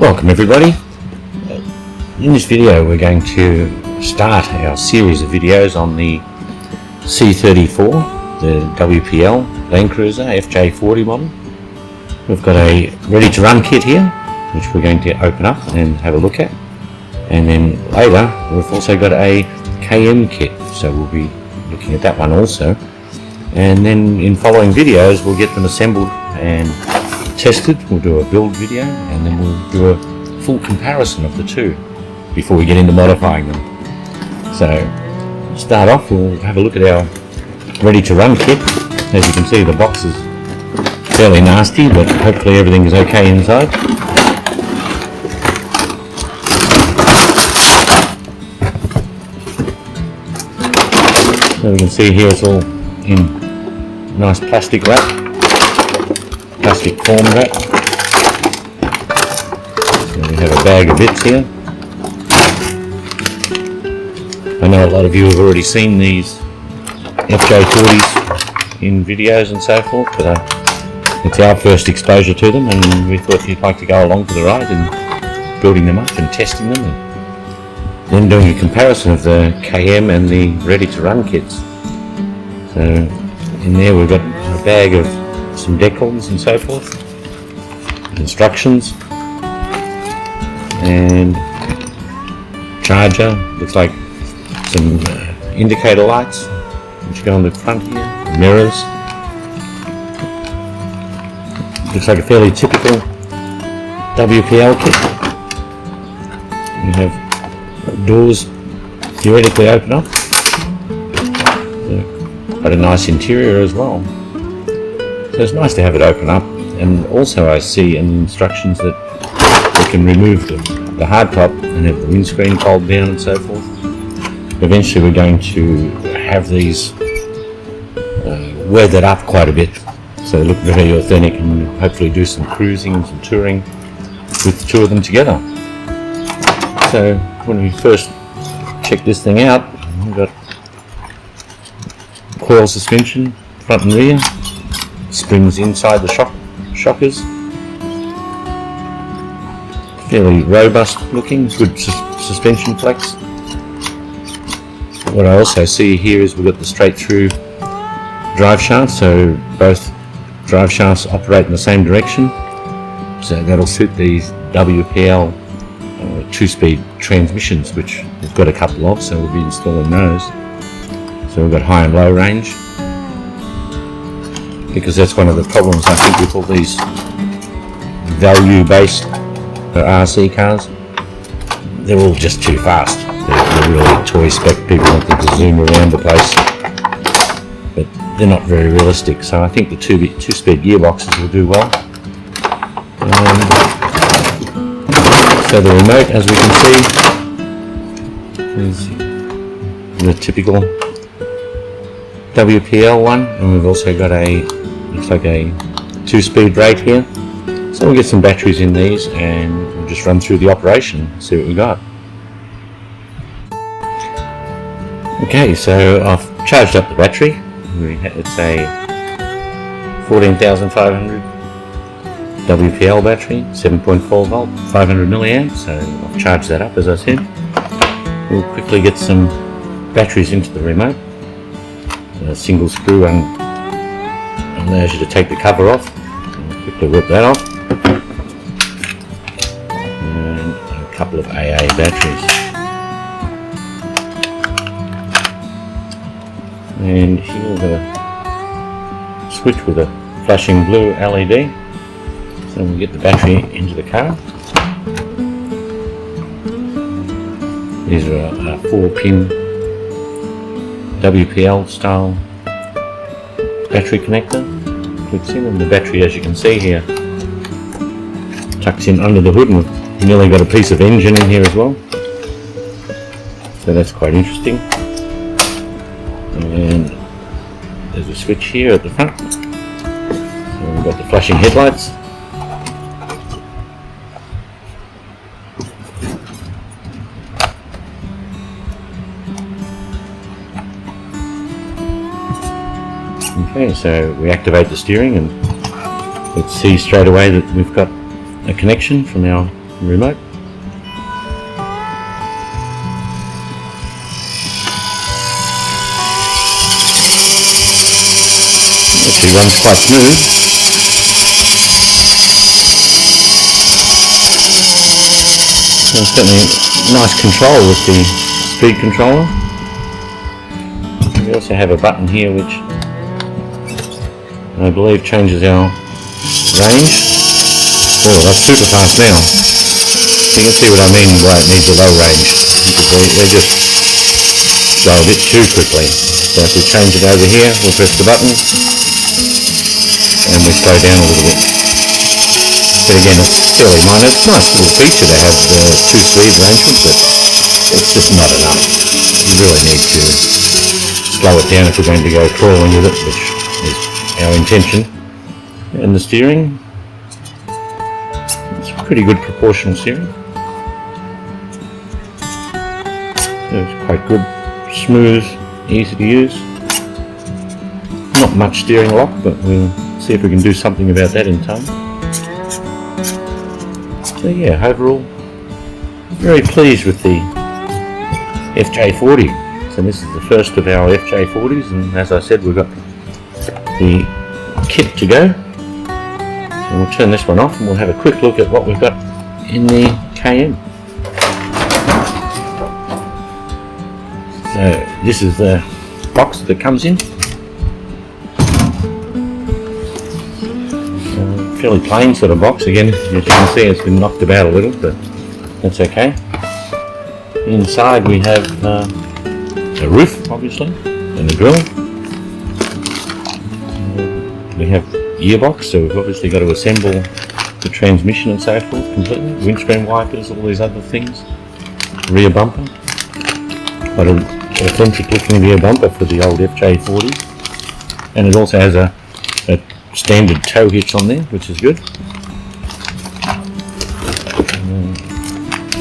Welcome everybody. In this video we're going to start our series of videos on the C34, the WPL Landcruiser FJ40 model. We've got a ready to run kit here which we're going to open up and have a look at, and then later we've also got a KM kit, so we'll be looking at that one also, and then in following videos we'll get them assembled and tested. We'll do a build video and then we'll do a full comparison of the two before we get into modifying them. So to start off, we'll have a look at our ready to run kit. As you can see, the box is fairly nasty, but hopefully everything is okay inside. So we can see here it's all in nice plastic wrap, plastic form wrap. So we have a bag of bits here. I know a lot of you have already seen these FJ40s in videos and so forth, but it's our first exposure to them, and we thought you'd like to go along for the ride in building them up and testing them, and then doing a comparison of the KM and the ready to run kits. So in there we've got a bag of some decals and so forth, instructions, and charger. Looks like some indicator lights which go on the front here, mirrors. Looks like a fairly typical WPL kit. You have doors theoretically open up. Quite a nice interior as well. So it's nice to have it open up, and also I see in the instructions that we can remove the hard top and have the windscreen fold down and so forth. Eventually we're going to have these weathered up quite a bit, so they look very authentic, and hopefully do some cruising and some touring with the two of them together. So when we first check this thing out, we've got coil suspension, front and rear, springs inside the shockers, fairly robust looking, good suspension flex. What I also see here is we've got the straight through drive shaft, so both drive shafts operate in the same direction, so that'll suit these WPL 2-speed transmissions, which we've got a couple of, so we'll be installing those. So we've got high and low range, because that's one of the problems I think with all these value-based RC cars. They're all just too fast. They're really toy spec. People want them to zoom around the place, but they're not very realistic. So I think the two-speed gearboxes will do well. So the remote, as we can see, is the typical WPL one, and we've also got looks like a 2-speed rate here. So we'll get some batteries in these and we'll just run through the operation, see what we got. Okay, so I've charged up the battery. It's a 14,500 WPL battery, 7.4 volt, 500 milliamps. So I've charged that up, as I said. We'll quickly get some batteries into the remote. A single screw allows you to take the cover off. I'll quickly rip that off. And a couple of AA batteries. And here we've got a switch with a flashing blue LED. So we'll get the battery into the car. These are a 4-pin WPL style battery connector. Clicks in, and the battery, as you can see here, tucks in under the hood, and we've nearly got a piece of engine in here as well. So that's quite interesting. And there's a switch here at the front. So we've got the flashing headlights. Okay, so we activate the steering, and let's see straight away that we've got a connection from our remote. Actually runs quite smooth. So certainly nice control with the speed controller. We also have a button here which I believe changes our range. Oh, that's super fast now. You can see what I mean why it needs a low range. They just go a bit too quickly. So if we change it over here, we'll press the button and we slow down a little bit. But again, it's fairly minor. It's a nice little feature to have the two-speed arrangement, but it's just not enough. You really need to slow it down if we're going to go crawling with it, which is our intention. And the steering, it's pretty good proportional steering. It's quite good, smooth, easy to use. Not much steering lock, but we'll see if we can do something about that in time. So yeah, overall, very pleased with the FJ40. So this is the first of our FJ40s, and as I said, we've got the kit to go. So we'll turn this one off and we'll have a quick look at what we've got in the KM. So this is the box that it comes in. Fairly plain sort of box. Again, as you can see, it's been knocked about a little, but that's okay. Inside we have a roof, obviously, and a grill. We have gearbox, so we've obviously got to assemble the transmission and so forth completely. Windscreen wipers, all these other things. Rear bumper. Quite an authentic looking rear bumper for the old FJ40. And it also has a standard tow hitch on there, which is good.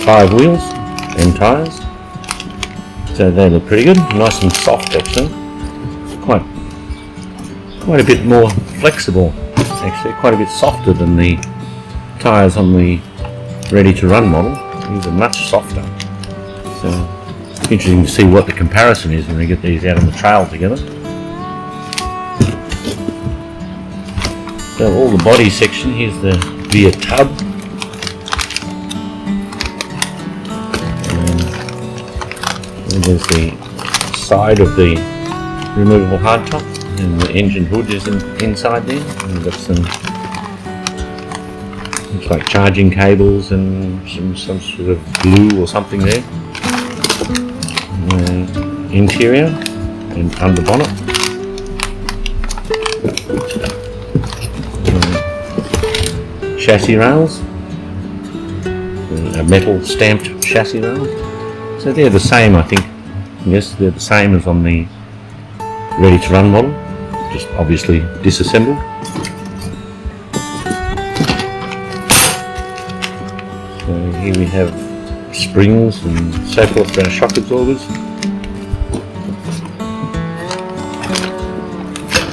5 wheels and tyres, so they look pretty good, nice and soft actually. Quite a bit more flexible actually, quite a bit softer than the tyres on the ready to run model. These are much softer. So it's interesting to see what the comparison is when we get these out on the trail together. So all the body section, here's the rear tub. And there's the side of the removable hardtop, and the engine hood is inside there. And we've got some, looks like charging cables and some sort of glue or something there. Interior and under bonnet. Chassis rails, a metal stamped chassis rail. So they're the same, I think. Yes, they're the same as on the ready to run model, just obviously disassembled. So here we have springs and so forth for our shock absorbers.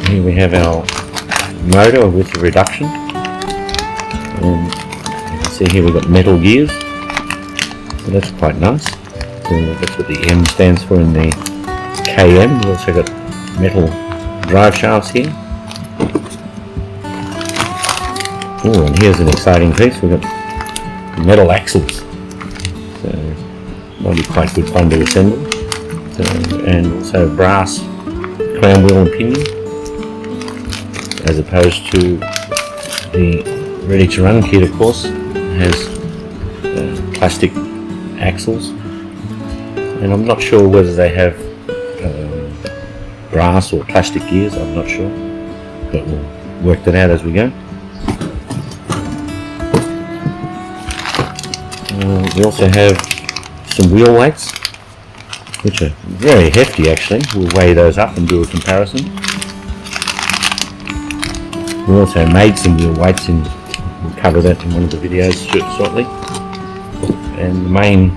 Here we have our motor with the reduction. And you can see here we've got metal gears, so that's quite nice. So that's what the M stands for in the KM. We've also got metal drive shafts here. Oh, and here's an exciting piece. We've got metal axles, so might be quite good fun to assemble. So, and also brass crown wheel and pinion, as opposed to the ready to run kit, of course, has plastic axles, and I'm not sure whether they have brass or plastic gears, I'm not sure, but we'll work that out as we go. We also have some wheel weights, which are very hefty actually. We'll weigh those up and do a comparison. We also made some wheel weights in. We'll cover that in one of the videos shortly. And the main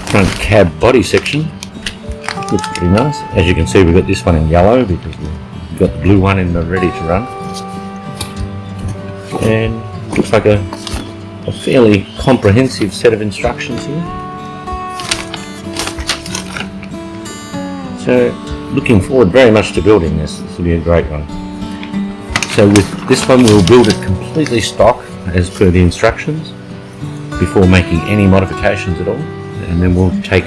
front cab body section looks pretty nice. As you can see, we've got this one in yellow because we've got the blue one in the ready to run. And looks like a a fairly comprehensive set of instructions here. So looking forward very much to building this. This will be a great one. So with this one we'll build it completely stock as per the instructions before making any modifications at all, and then we'll take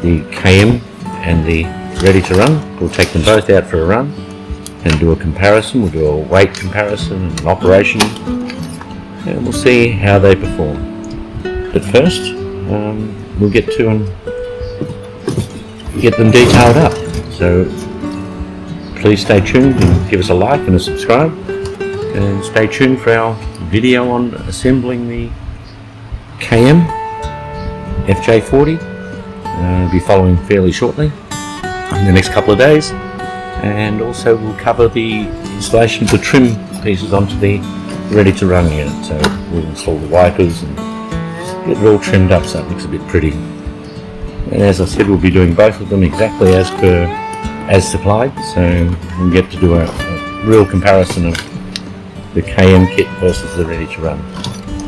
the KM and the ready to run, we'll take them both out for a run and do a comparison. We'll do a weight comparison and an operation, and we'll see how they perform. But first we'll get to and get them detailed up. So please stay tuned and give us a like and a subscribe, and stay tuned for our video on assembling the KM FJ40. It'll be following fairly shortly in the next couple of days, and also we'll cover the installation of the trim pieces onto the ready to run unit. So we'll install the wipers and get it all trimmed up so it looks a bit pretty. And as I said, we'll be doing both of them exactly as supplied, so we'll get to do a real comparison of the KM kit versus the ready to run,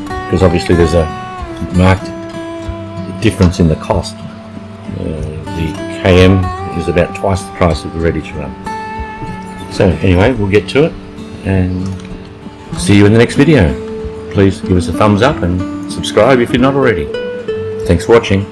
because obviously there's a marked difference in the cost. The KM is about twice the price of the ready to run. So anyway, we'll get to it and see you in the next video. Please give us a thumbs up and subscribe if you're not already. Thanks for watching.